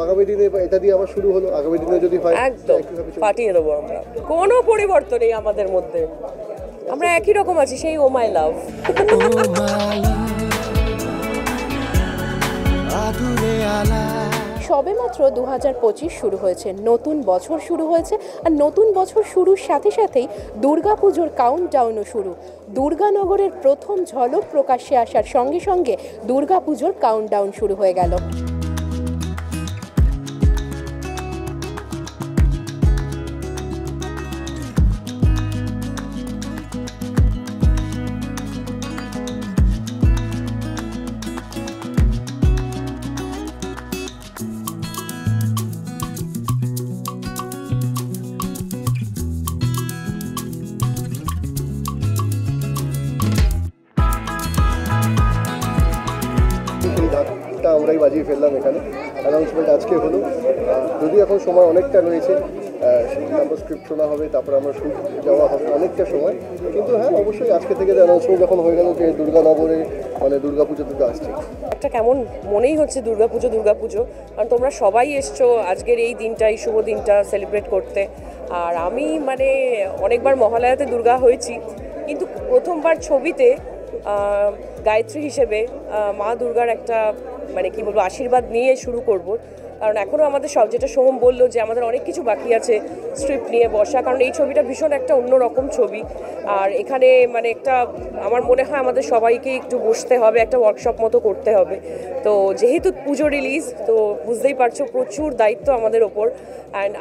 আগামী দিনে এটা দিয়ে আবার শুরু হলো, আগামী দিনে যদি হয় একদম পাঠিয়ে দেবো আমরা। কোনো পরিবর্তন নেই আমাদের মধ্যে, আমরা একই রকম আছি, সেই ও মাই লাভ। সবেমাত্র 2025 শুরু হয়েছে, নতুন বছর শুরু হয়েছে, আর নতুন বছর শুরুর সাথে সাথেই দুর্গাপুজোর কাউন্টডাউনও শুরু। দুর্গানগরের প্রথম ঝলক প্রকাশ্যে আসার সঙ্গে সঙ্গে দুর্গাপুজোর কাউন্টডাউন শুরু হয়ে গেল। আমরাই বাজিয়ে ফেললাম এখানে। অ্যানাউন্সমেন্ট আজকে হলো, যদি এখন সময় অনেকটা রয়েছে, তারপর স্ক্রিপ্ট শোনা হবে, তারপর আমরা শুট যাওয়া হবে অনেকটা সময়। কিন্তু হ্যাঁ, অবশ্যই আজকে থেকে অ্যানাউন্সমেন্ট যখন হয়ে গেল যে দুর্গানগরে মানে দুর্গাপুজোতে তো আসছে, একটা কেমন মনেই হচ্ছে দুর্গাপুজো, কারণ তোমরা সবাই এসছো আজকের এই দিনটা, এই শুভ দিনটা সেলিব্রেট করতে। আর আমি মানে অনেকবার মহালয়াতে দুর্গা হয়েছি, কিন্তু প্রথমবার ছবিতে গায়ত্রী হিসেবে মা দুর্গার একটা মানে কি বলবো আশীর্বাদ নিয়ে শুরু করব। কারণ এখনও আমাদের সব, যেটা সোহম বললো যে আমাদের অনেক কিছু বাকি আছে স্ক্রিপ্ট নিয়ে বসা, কারণ এই ছবিটা ভীষণ একটা অন্যরকম ছবি। আর এখানে মানে একটা আমার মনে হয় আমাদের সবাইকে একটু বসতে হবে, একটা ওয়ার্কশপ মতো করতে হবে। তো যেহেতু পুজো রিলিজ, তো বুঝতেই পারছো প্রচুর দায়িত্ব আমাদের ওপর। অ্যান্ড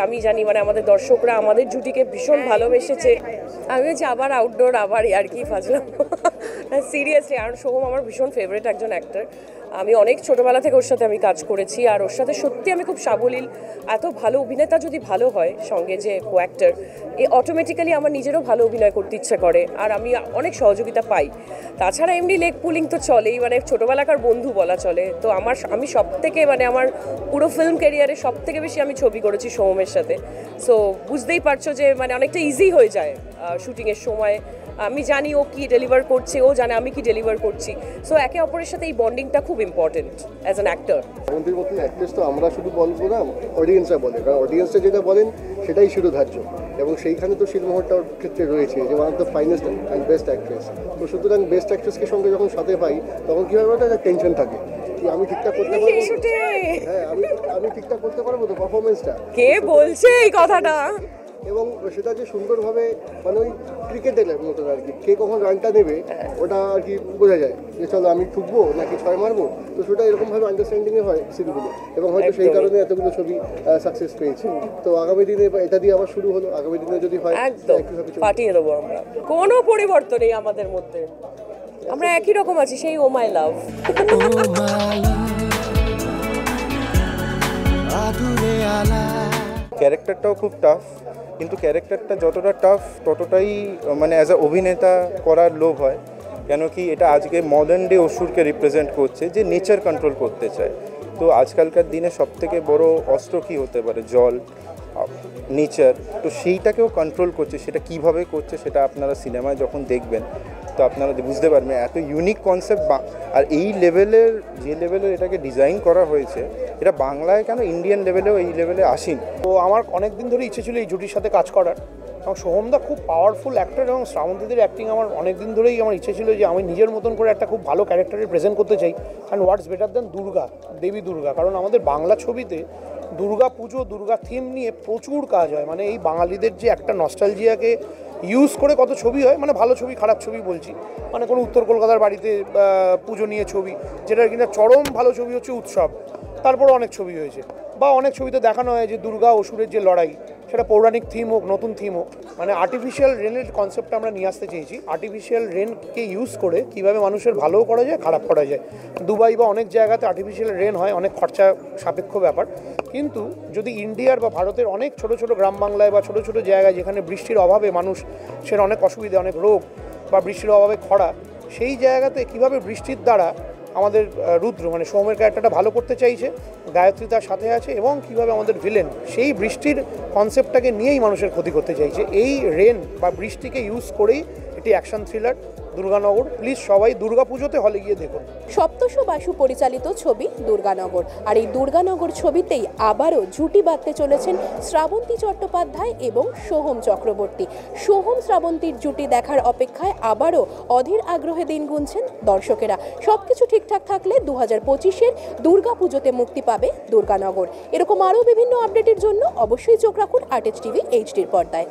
আমি জানি মানে আমাদের দর্শকরা আমাদের জুটিকে ভীষণ ভালোবেসেছে। আমি হচ্ছে আবার আউটডোর, আবার আর কি ফাজলাম সিরিয়াসলি। আর সোহম আমার ভীষণ ফেভারিট একজন অ্যাক্টর, আমি অনেক ছোটোবেলা থেকে ওর সাথে আমি কাজ করেছি, আর ওর সাথে সত্যি আমি খুব সাবলীল। এত ভালো অভিনেতা যদি ভালো হয় সঙ্গে যে কো অ্যাক্টর, অটোমেটিক্যালি আমার নিজেরও ভালো অভিনয় করতে ইচ্ছে করে, আর আমি অনেক সহযোগিতা পাই। তাছাড়া এমনি লেগ পুলিং তো চলেই, মানে ছোটোবেলাকার বন্ধু বলা চলে। তো আমি সব থেকে মানে আমার পুরো ফিল্ম ক্যারিয়ারে সব থেকে বেশি আমি ছবি করেছি সোহমের সাথে। সো বুঝতেই পারছো যে মানে অনেকটা ইজি হয়ে যায় শুটিংয়ের সময়। আমি জানি ও কি ডেলিভার করছে, ও জানে আমি কি ডেলিভার করছি। সো একে অপরের সাথে এই বন্ডিংটা খুব ইম্পর্টেন্ট অ্যাজ অ্যান অ্যাক্টর। আমাদের মতন অ্যাক্ট্রেস তো আমরা শুধু বলবো না, অডিয়েন্সরা বলে, কারণ অডিয়েন্সরা যেটা বলেন সেটাই শুধু ধার্য। এবং সেইখানে তো শিলমোহরটার ক্ষেত্রে রয়েছে যে one of the finest and best actress. তো সুতরাং বেস্ট অ্যাক্ট্রেসকে সঙ্গে যখন সাথে পাই, তখন কী হবে, একটা টেনশন থাকে কি আমি ঠিকঠাক করতে পারবো, হ্যাঁ আমি ঠিকঠাক করতে পারবো তো পারফরমেন্সটা, কে বলছে এই কথাটা। এবং সেটা যে সুন্দরভাবে মানে ওই ক্রিকেটের মতো আর কি, কে কখন রানটা নেবে ওটা আর কি বোঝা যায় যে চলো আমি ঠুকবো নাকি ছয় মারবো। তো সেটা এরকমভাবে আন্ডারস্ট্যান্ডিংয়ে হয় সিনগুলো, এবং হয়তো সেই কারণে এতগুলো ছবি সাকসেস পেয়েছে। তো আগামী দিনে এটা দিয়ে আবার শুরু হলো, আগামী দিনে যদি হয় একদম পাঠিয়ে দেবো আমরা। কোনো পরিবর্তন নেই আমাদের মধ্যে, আমরা একই রকম আছি, সেই ও মাই লাভ। ক্যারেক্টারটাও খুব টাফ, কিন্তু ক্যারেক্টারটা যতটা টাফ ততটাই মানে অ্যাজ আ অভিনেতা করার লোভ হয়। কেন কি এটা আজকে মডার্ন ডে অসুরকে রিপ্রেজেন্ট করছে, যে নেচার কন্ট্রোল করতে চায়। তো আজকালকার দিনে সবথেকে বড় অস্ত্র কী হতে পারে? জল, নেচার। তো সেইটাকেও কন্ট্রোল করছে, সেটা কিভাবে করছে সেটা আপনারা সিনেমায় যখন দেখবেন তো আপনারা বুঝতে পারবেন। এত ইউনিক কনসেপ্ট, আর এই লেভেলের যে লেভেলের এটাকে ডিজাইন করা হয়েছে, এটা বাংলায় কেন ইন্ডিয়ান লেভেলেও এই লেভেলে আসেনি। তো আমার অনেক দিন ধরে ইচ্ছে ছিল এই জুটির সাথে কাজ করার, এবং সোহমদা খুব পাওয়ারফুল অ্যাক্টর, এবং শ্রাবন্তীদের অ্যাক্টিং আমার অনেক দিন ধরেই আমার ইচ্ছে ছিল যে আমি নিজের মতন করে একটা খুব ভালো ক্যারেক্টারে প্রেজেন্ট করতে চাই। And what's better than Durga, Devi Durga. কারণ আমাদের বাংলা ছবিতে দুর্গা পুজো, দুর্গা থিম নিয়ে প্রচুর কাজ হয়। মানে এই বাঙালিদের যে একটা নস্টালজিয়াকে ইউজ করে কত ছবি হয়, মানে ভালো ছবি খারাপ ছবি বলছি, মানে কোনো উত্তর কলকাতার বাড়িতে পুজো নিয়ে ছবি, যেটার কিনা চরম ভালো ছবি হচ্ছে উৎসব। তারপরে অনেক ছবি হয়েছে, বা অনেক ছবিতে দেখানো হয় যে দুর্গা অসুরের যে লড়াই, সেটা পৌরাণিক থিম হোক, নতুন থিম হোক। মানে আর্টিফিশিয়াল রেনের কনসেপ্টটা আমরা নিয়ে আসতে চেয়েছি। আর্টিফিশিয়াল রেনকে ইউজ করে কীভাবে মানুষের ভালোও করা যায়, খারাপ করা যায়। দুবাই বা অনেক জায়গাতে আর্টিফিশিয়াল রেন হয়, অনেক খরচা সাপেক্ষ ব্যাপার। কিন্তু যদি ইন্ডিয়ার বা ভারতের অনেক ছোট ছোট গ্রাম বাংলায় বা ছোট ছোট জায়গায় যেখানে বৃষ্টির অভাবে মানুষের অনেক অসুবিধা, অনেক রোগ, বা বৃষ্টির অভাবে খরা, সেই জায়গাতে কীভাবে বৃষ্টির দ্বারা আমাদের রুদ্র মানে সোহমের ক্যারেক্টারটা ভালো করতে চাইছে, গায়ত্রী তার সাথে আছে, এবং কীভাবে আমাদের ভিলেন সেই বৃষ্টির কনসেপ্টটাকে নিয়েই মানুষের ক্ষতি করতে চাইছে। এই রেন বা বৃষ্টিকে ইউজ করেই একটি অ্যাকশন থ্রিলার দুর্গানগর। প্লিজ সবাই দুর্গাপুজোতে হলে গিয়ে দেখুন। সপ্তশ বাসু পরিচালিত ছবি দুর্গানগর, আর এই দুর্গানগর ছবিতেই আবারও জুটি বাঁধতে চলেছেন শ্রাবন্তী চট্টোপাধ্যায় এবং সোহম চক্রবর্তী। সোহম শ্রাবন্তীর জুটি দেখার অপেক্ষায় আবারও অধীর আগ্রহে দিন গুনছেন দর্শকেরা। সবকিছু ঠিকঠাক থাকলে 2025-এর দুর্গাপুজোতে মুক্তি পাবে দুর্গানগর। এরকম আরও বিভিন্ন আপডেটের জন্য অবশ্যই চোখ রাখুন আরটিএচ টিভি এইচডির পর্দায়।